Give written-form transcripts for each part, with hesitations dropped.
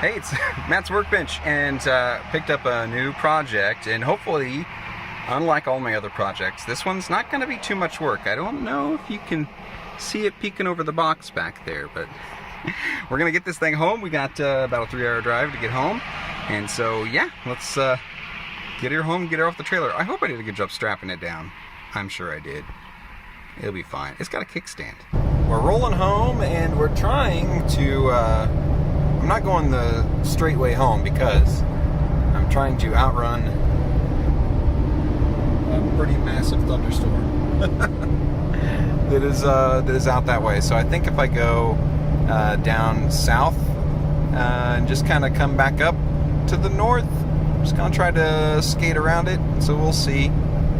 Hey, it's Matt's Workbench, and picked up a new project, and hopefully, unlike all my other projects, this one's not going to be too much work. I don't know if you can see it peeking over the box back there, but we're going to get this thing home. We got about a 3-hour drive to get home, and so yeah, let's get her home, get her off the trailer. I hope I did a good job strapping it down. I'm sure I did. It'll be fine. It's got a kickstand. We're rolling home, and we're trying to I'm not going the straight way home because I'm trying to outrun a pretty massive thunderstorm that is out that way. So I think if I go down south and just kind of come back up to the north, I'm just gonna try to skate around it. So we'll see.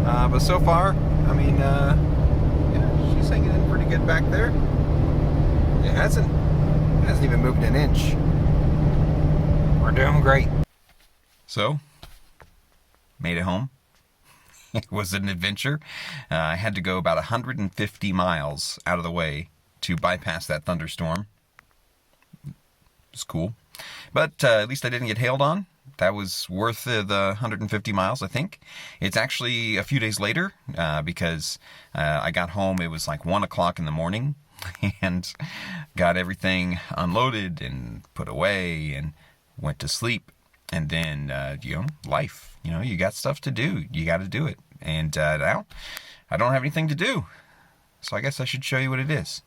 But so far, I mean, yeah, she's hanging in pretty good back there. It hasn't even moved an inch. We're doing great. So, made it home. It was an adventure. I had to go about 150 miles out of the way to bypass that thunderstorm. It's cool. But at least I didn't get hailed on. That was worth the 150 miles, I think. It's actually a few days later because I got home. It was like 1 o'clock in the morning and got everything unloaded and put away and went to sleep. And then, life. You got stuff to do. You got to do it. And now I don't have anything to do. So I guess I should show you what it is.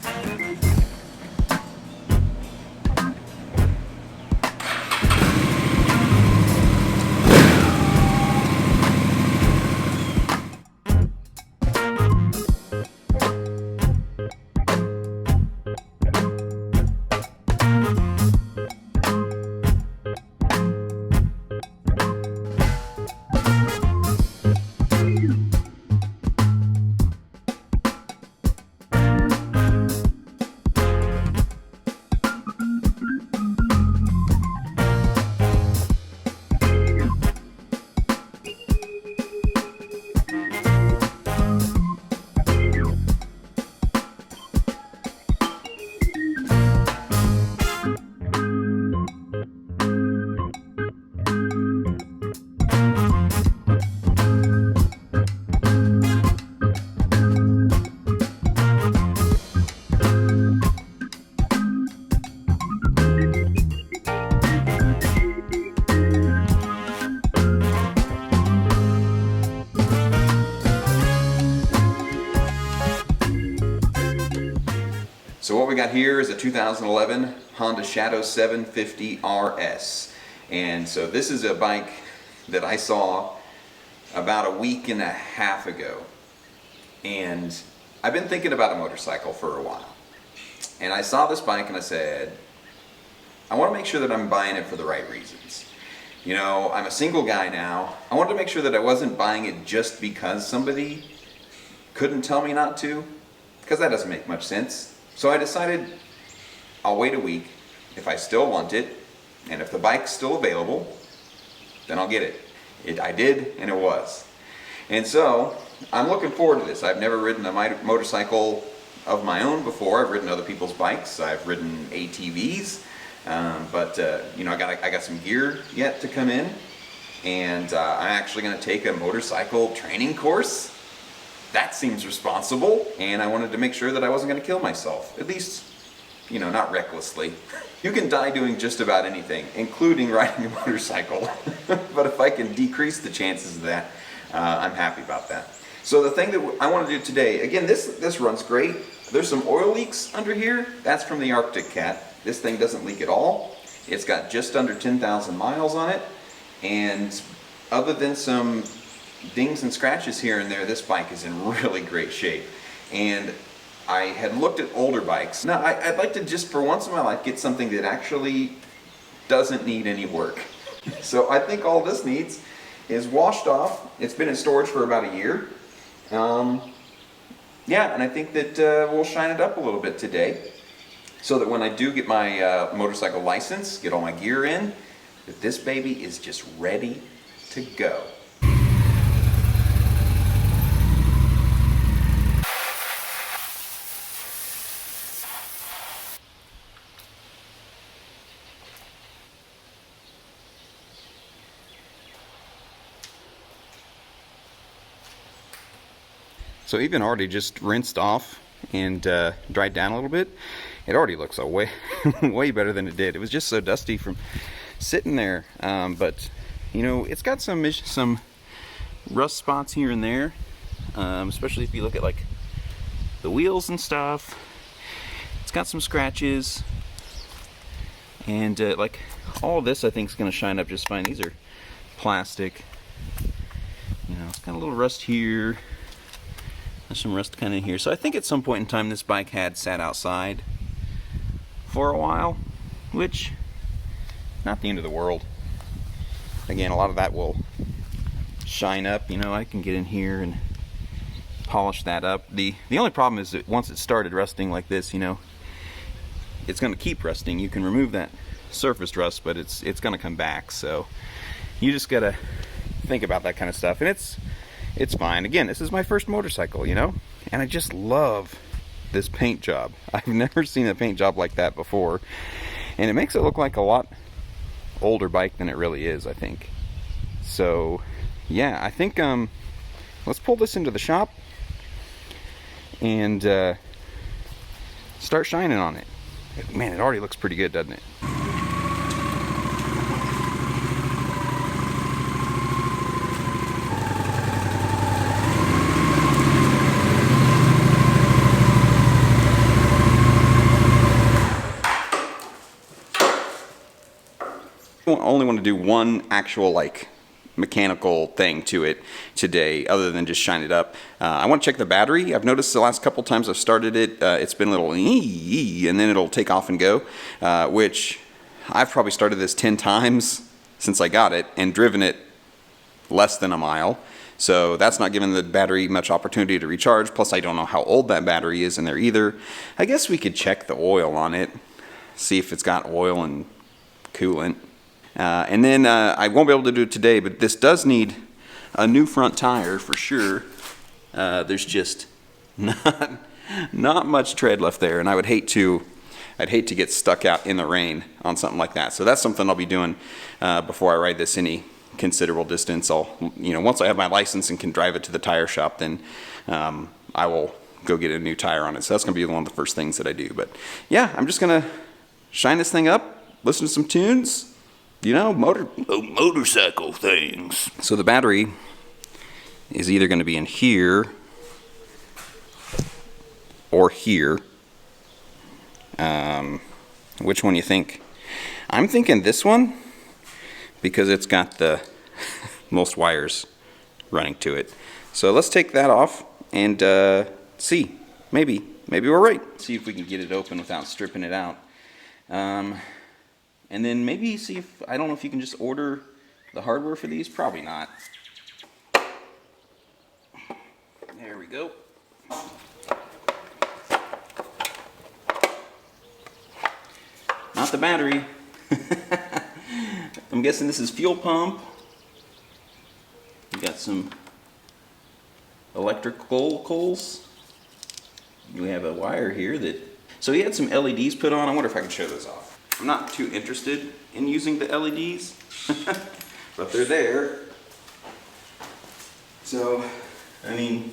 So what we got here is a 2011 Honda Shadow 750 RS. And so this is a bike that I saw about a week and a half ago. And I've been thinking about a motorcycle for a while. And I saw this bike and I said, I want to make sure that I'm buying it for the right reasons. I'm a single guy now. I wanted to make sure that I wasn't buying it just because somebody couldn't tell me not to, because that doesn't make much sense. So I decided I'll wait a week. If I still want it, and if the bike's still available, then I'll get it. I did, and it was. And so I'm looking forward to this. I've never ridden a motorcycle of my own before. I've ridden other people's bikes. I've ridden ATVs, but I got some gear yet to come in, and I'm actually going to take a motorcycle training course. That seems responsible, and I wanted to make sure that I wasn't going to kill myself. At least, not recklessly. You can die doing just about anything, including riding a motorcycle. But if I can decrease the chances of that, I'm happy about that. So the thing that I want to do today, again, this runs great. There's some oil leaks under here. That's from the Arctic Cat. This thing doesn't leak at all. It's got just under 10,000 miles on it, and other than some dings and scratches here and there, this bike is in really great shape. And I had looked at older bikes. Now I'd like to just for once in my life get something that actually doesn't need any work. So I think all this needs is washed off. It's been in storage for about a year. Yeah, and I think that we'll shine it up a little bit today, so that when I do get my motorcycle license, get all my gear in, that this baby is just ready to go. So even already just rinsed off and dried down a little bit, it already looks a way way better than it did. It was just so dusty from sitting there, but you know, it's got some rust spots here and there, especially if you look at like the wheels and stuff. It's got some scratches, and like all of this I think is going to shine up just fine. These are plastic, you know, it's got a little rust here. There's some rust kind of here. So I think at some point in time this bike had sat outside for a while, which not the end of the world. Again, a lot of that will shine up, you know. I can get in here and polish that up. The only problem is that once it started rusting like this, you know, it's going to keep rusting. You can remove that surface rust, but it's going to come back. So you just got to think about that kind of stuff, and it's fine. Again, this is my first motorcycle, you know, and I just love this paint job. I've never seen a paint job like that before, and it makes it look like a lot older bike than it really is, I think. So yeah, I think let's pull this into the shop and start shining on it. Man, it already looks pretty good, doesn't it? I only want to do one actual like mechanical thing to it today other than just shine it up. I want to check the battery. I've noticed the last couple times I've started it, it's been a little and then it'll take off and go, which I've probably started this 10 times since I got it and driven it less than a mile. So that's not giving the battery much opportunity to recharge. Plus I don't know how old that battery is in there either. I guess we could check the oil on it, see if it's got oil and coolant. And then I won't be able to do it today, but this does need a new front tire for sure. There's just not much tread left there, and I'd hate to get stuck out in the rain on something like that. So that's something I'll be doing before I ride this any considerable distance. Once I have my license and can drive it to the tire shop, then I will go get a new tire on it. So that's gonna be one of the first things that I do. But yeah, I'm just gonna shine this thing up, listen to some tunes. You know, motorcycle things. So the battery is either going to be in here or here. Which one you think? I'm thinking this one because it's got the most wires running to it. So let's take that off and see. Maybe we're right. See if we can get it open without stripping it out. And then maybe see if, I don't know if you can just order the hardware for these. Probably not. There we go. Not the battery. I'm guessing this is fuel pump. You got some electrical coals. We have a wire here that, so he had some LEDs put on. I wonder if I can show those off. I'm not too interested in using the LEDs, but they're there. So, I mean,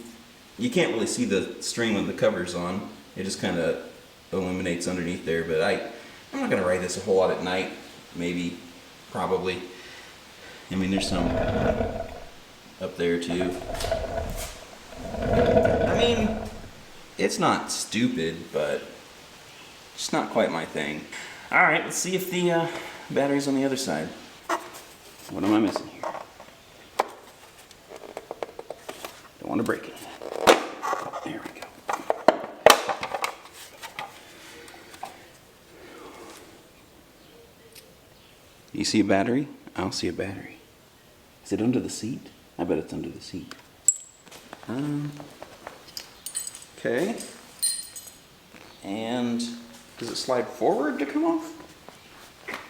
you can't really see the string when the cover's on. It just kind of illuminates underneath there, but I'm not going to ride this a whole lot at night. Maybe, probably. I mean, there's some up there too. I mean, it's not stupid, but it's not quite my thing. Alright, let's see if the battery's on the other side. What am I missing here? Don't want to break it. There we go. You see a battery? I don't see a battery. Is it under the seat? I bet it's under the seat. Okay. And does it slide forward to come off?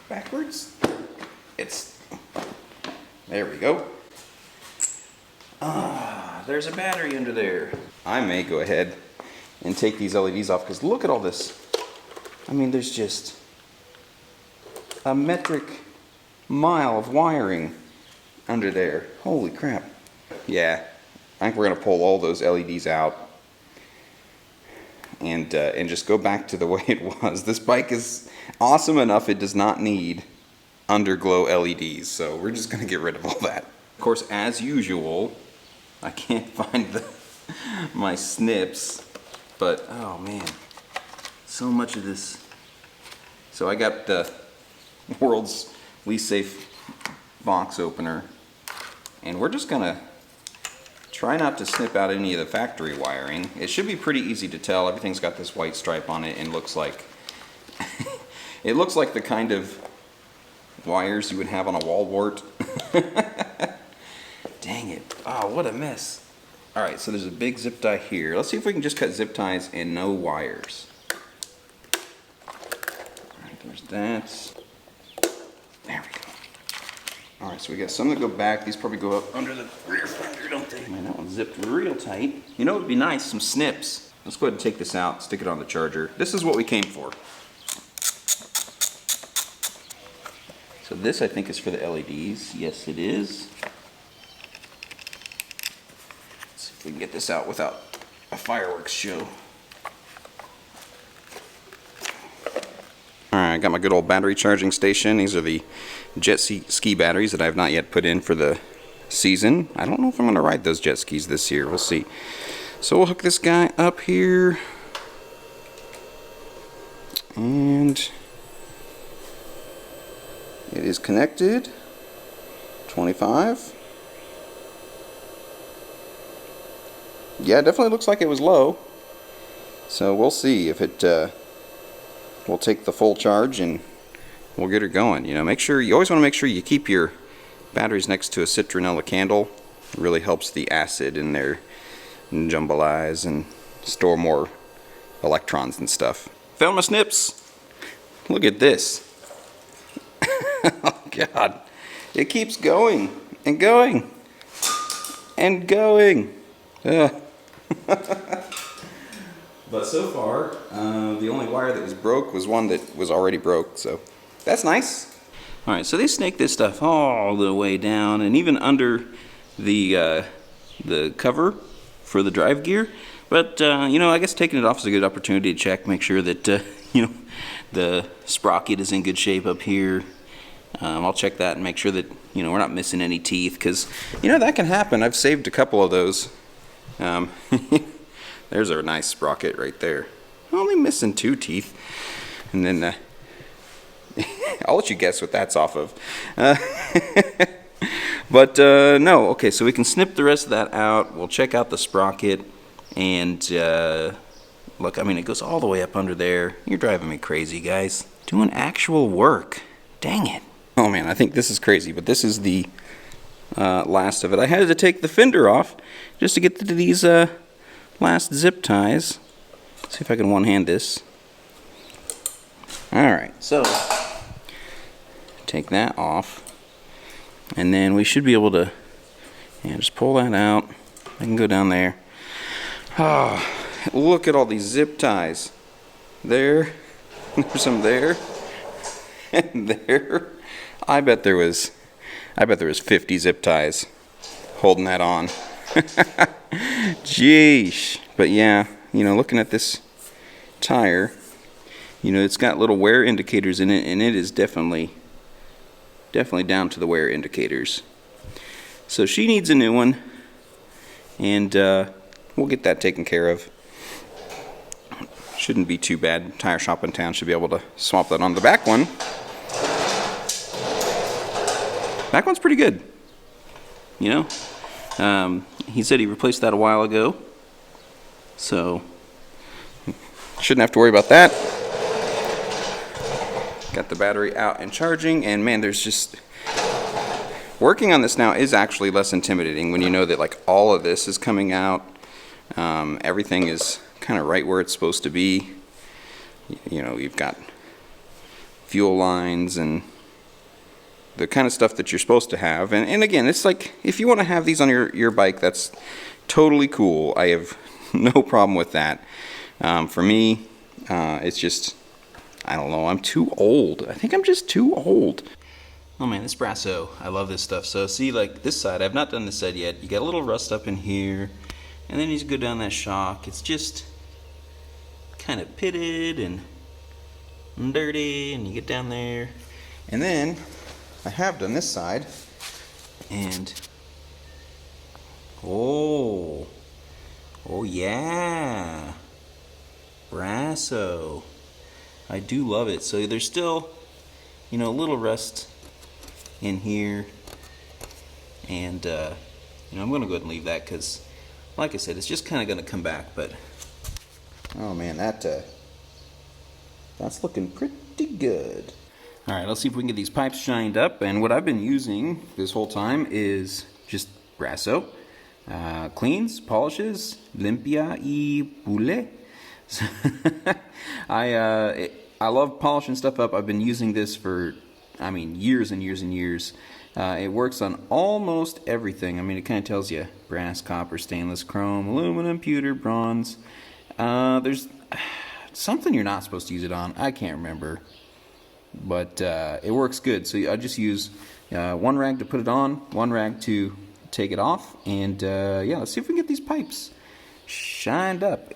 Backwards? There we go. There's a battery under there. I may go ahead and take these LEDs off because look at all this. I mean, there's just a metric mile of wiring under there. Holy crap. Yeah, I think we're going to pull all those LEDs out and just go back to the way it was. This bike is awesome enough it does not need underglow LEDs, so we're just going to get rid of all that. Of course, as usual, I can't find my snips, but oh man, so much of this. So I got the world's least safe box opener, and we're just gonna try not to snip out any of the factory wiring. It should be pretty easy to tell. Everything's got this white stripe on it and looks like it looks like the kind of wires you would have on a wall wart. Dang it. Oh, what a mess. Alright, so there's a big zip tie here. Let's see if we can just cut zip ties and no wires. Alright, there's that. There we go. Alright, so we got some that go back. These probably go up under the rear fender, don't they? Man, that one's zipped real tight. You know what would be nice? Some snips. Let's go ahead and take this out, stick it on the charger. This is what we came for. So this, I think, is for the LEDs. Yes, it is. Let's see if we can get this out without a fireworks show. Alright, I got my good old battery charging station. These are the jet ski batteries that I have not yet put in for the season. I don't know if I'm going to ride those jet skis this year. We'll see. So we'll hook this guy up here. And it is connected. 25. Yeah, it definitely looks like it was low. So we'll see if it we'll take the full charge and we'll get her going. You know, make sure you always want to make sure you keep your batteries next to a citronella candle. It really helps the acid in there jumbleize and store more electrons and stuff. Found my snips. Look at this. Oh God, it keeps going and going and going. But so far, the only wire that was broke was one that was already broke, so that's nice. Alright, so they snake this stuff all the way down and even under the cover for the drive gear. But, you know, I guess taking it off is a good opportunity to check, make sure that, you know, the sprocket is in good shape up here. I'll check that and make sure that, you know, we're not missing any teeth, because, you know, that can happen. I've saved a couple of those. There's a nice sprocket right there. Only missing 2 teeth. And then I'll let you guess what that's off of. But no, okay, so we can snip the rest of that out. We'll check out the sprocket. And look, I mean, it goes all the way up under there. You're driving me crazy, guys. Doing actual work. Dang it. Oh man, I think this is crazy, but this is the last of it. I had to take the fender off just to get to these last zip ties. Let's see if I can one-hand this. Alright, so take that off. And then we should be able to just pull that out. I can go down there. Oh, look at all these zip ties. There. There's some there. And there. I bet there was 50 zip ties holding that on. Jeesh. But yeah, you know, looking at this tire, you know, it's got little wear indicators in it, and it is definitely down to the wear indicators. So she needs a new one, and we'll get that taken care of. Shouldn't be too bad. Tire shop in town should be able to swap that on. The back one. Back one's pretty good. You know, he said he replaced that a while ago, so shouldn't have to worry about that. Got the battery out and charging, and man, there's just working on this now is actually less intimidating when you know that like all of this is coming out. Everything is kind of right where it's supposed to be. You know, you've got fuel lines and the kind of stuff that you're supposed to have. And again, it's like, if you want to have these on your bike, that's totally cool. I have no problem with that. For me, it's just, I don't know, I'm too old. I think I'm just too old. Oh man, this Brasso, I love this stuff. So see, like this side, I've not done this side yet. You got a little rust up in here, and then you just go down that shock. It's just kind of pitted and dirty, and you get down there. And then I have done this side, and oh yeah, Brasso. I do love it. So there's still, a little rust in here, and I'm gonna go ahead and leave that because, like I said, it's just kind of gonna come back. But oh man, that's looking pretty good. All right, let's see if we can get these pipes shined up. And what I've been using this whole time is just Brasso, cleans, polishes, limpia y pule. I love polishing stuff up. I've been using this for, years and years and years. It works on almost everything. It kind of tells you brass, copper, stainless, chrome, aluminum, pewter, bronze. There's something you're not supposed to use it on. I can't remember. But it works good. So I just use one rag to put it on, one rag to take it off. And yeah, let's see if we can get these pipes shined up.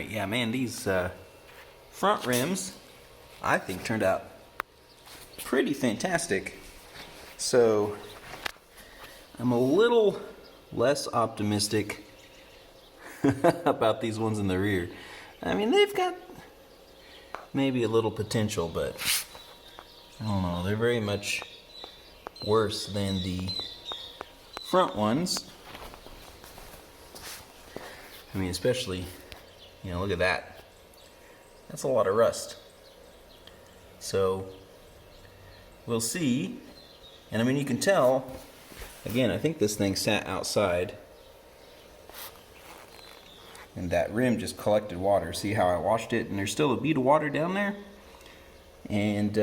Yeah, man, these front rims, I think, turned out pretty fantastic. So, I'm a little less optimistic about these ones in the rear. They've got maybe a little potential, but I don't know. They're very much worse than the front ones. Especially, look at that. That's a lot of rust. So, we'll see. And you can tell, again, I think this thing sat outside. And that rim just collected water. See how I washed it? And there's still a bead of water down there. And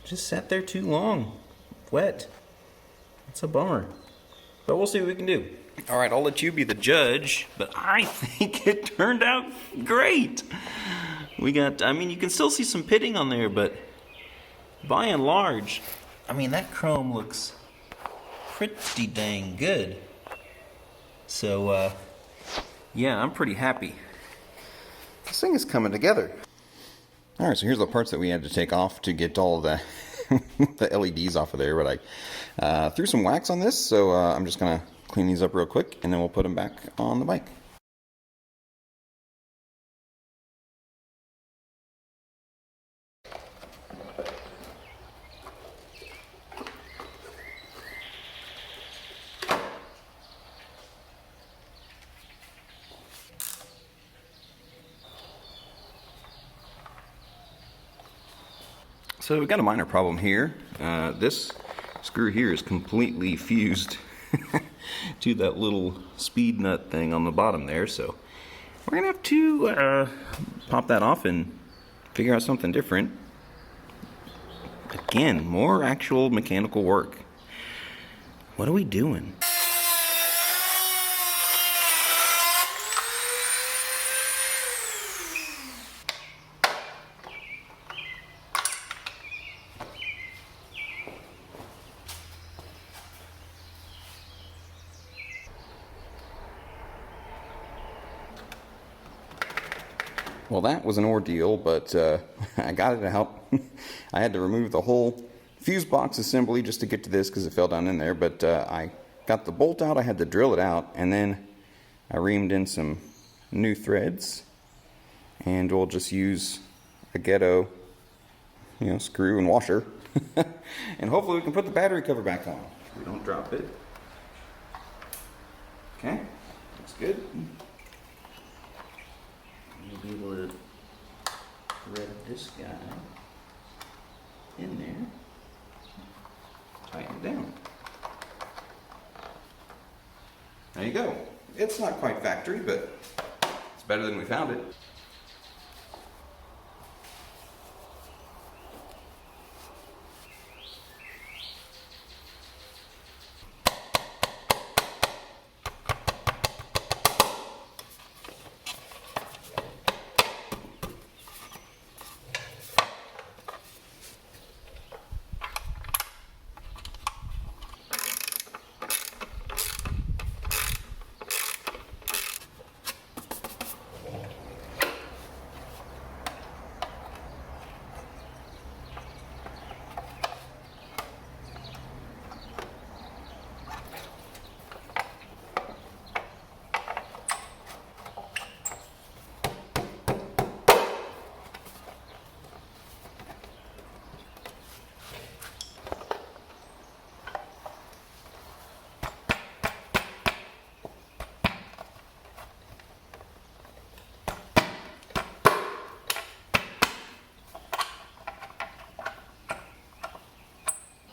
just sat there too long. Wet. It's a bummer. But we'll see what we can do. All right, I'll let you be the judge, but I think it turned out great. We got, you can still see some pitting on there, but by and large, that chrome looks pretty dang good. So, yeah, I'm pretty happy. This thing is coming together. All right, so here's the parts that we had to take off to get all the the LEDs off of there, but I threw some wax on this, so I'm just gonna clean these up real quick, and then we'll put them back on the bike. So we've got a minor problem here. This screw here is completely fused to that little speed nut thing on the bottom there, so we're gonna have to pop that off and figure out something different. Again, more actual mechanical work. What are we doing? Well, that was an ordeal, but I got it out. I had to remove the whole fuse box assembly just to get to this because it fell down in there, but I got the bolt out. I had to drill it out, and then I reamed in some new threads, and we'll just use a ghetto, screw and washer, and hopefully we can put the battery cover back on. We don't drop it. Okay, looks good. You'll be able to thread this guy in there, tighten it down. There you go. It's not quite factory, but it's better than we found it.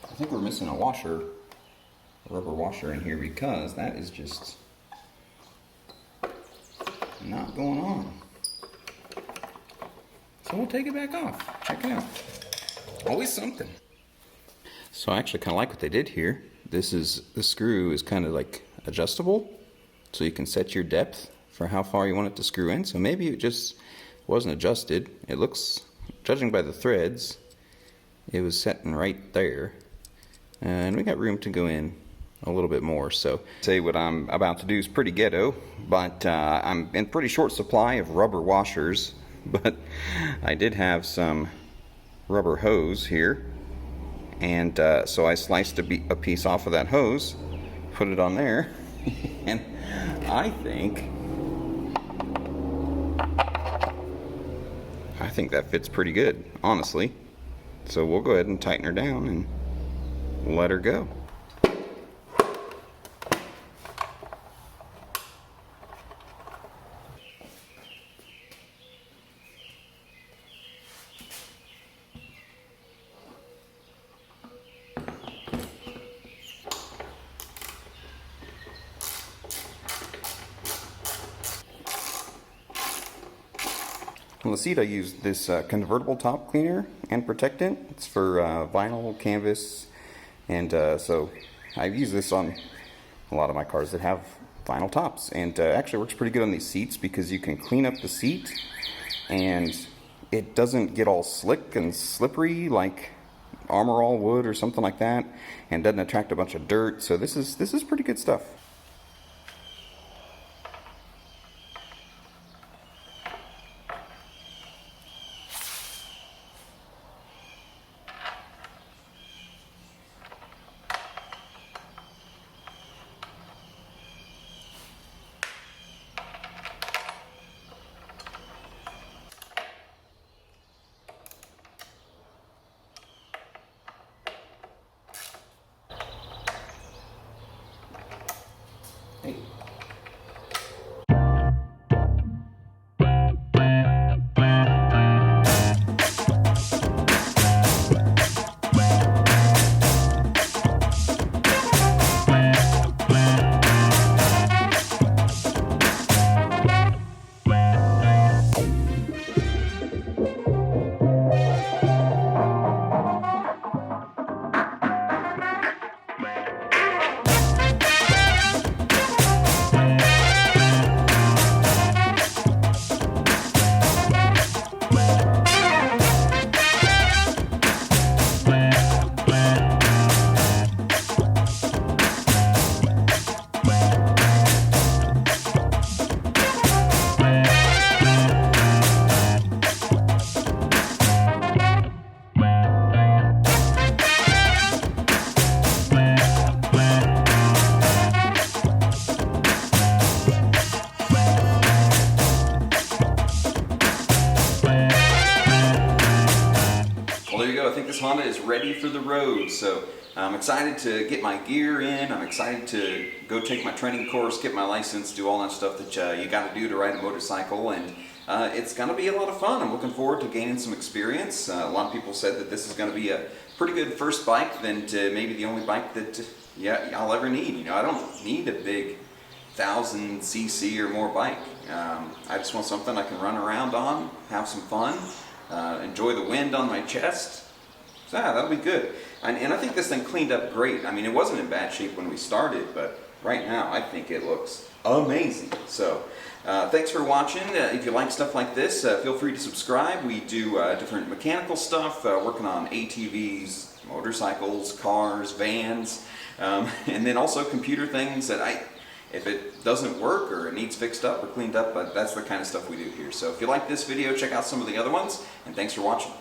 I think we're missing a washer, a rubber washer in here, because that is just not going on. So we'll take it back off. Check it out. Always something. So I actually kind of like what they did here. The screw is kind of like adjustable, so you can set your depth for how far you want it to screw in. So maybe it just wasn't adjusted. It looks, judging by the threads, it was setting right there. And we got room to go in a little bit more. So say what I'm about to do is pretty ghetto, but I'm in pretty short supply of rubber washers, but I did have some rubber hose here, and so I sliced a piece off of that hose, put it on there, and I think that fits pretty good, honestly. So we'll go ahead and tighten her down and let her go. On the seat I used this convertible top cleaner and protectant. It's for vinyl, canvas, and so I've used this on a lot of my cars that have vinyl tops, and actually works pretty good on these seats because you can clean up the seat and it doesn't get all slick and slippery like Armor All wood or something like that, and doesn't attract a bunch of dirt. So this is pretty good stuff. this Honda is ready for the road. So I'm excited to get my gear in. I'm excited to go take my training course, get my license, do all that stuff that you got to do to ride a motorcycle, and it's going to be a lot of fun. I'm looking forward to gaining some experience. A lot of people said that this is going to be a pretty good first bike, than to maybe the only bike that I'll ever need. You know, I don't need a big 1000cc or more bike. I just want something I can run around on, have some fun, enjoy the wind on my chest. So yeah, that'll be good. And I think this thing cleaned up great. I mean, it wasn't in bad shape when we started, but right now I think it looks amazing. So thanks for watching. If you like stuff like this, feel free to subscribe. We do different mechanical stuff, working on ATVs, motorcycles, cars, vans, and then also computer things that if it doesn't work or it needs fixed up or cleaned up, but that's the kind of stuff we do here. So if you like this video, check out some of the other ones, and thanks for watching.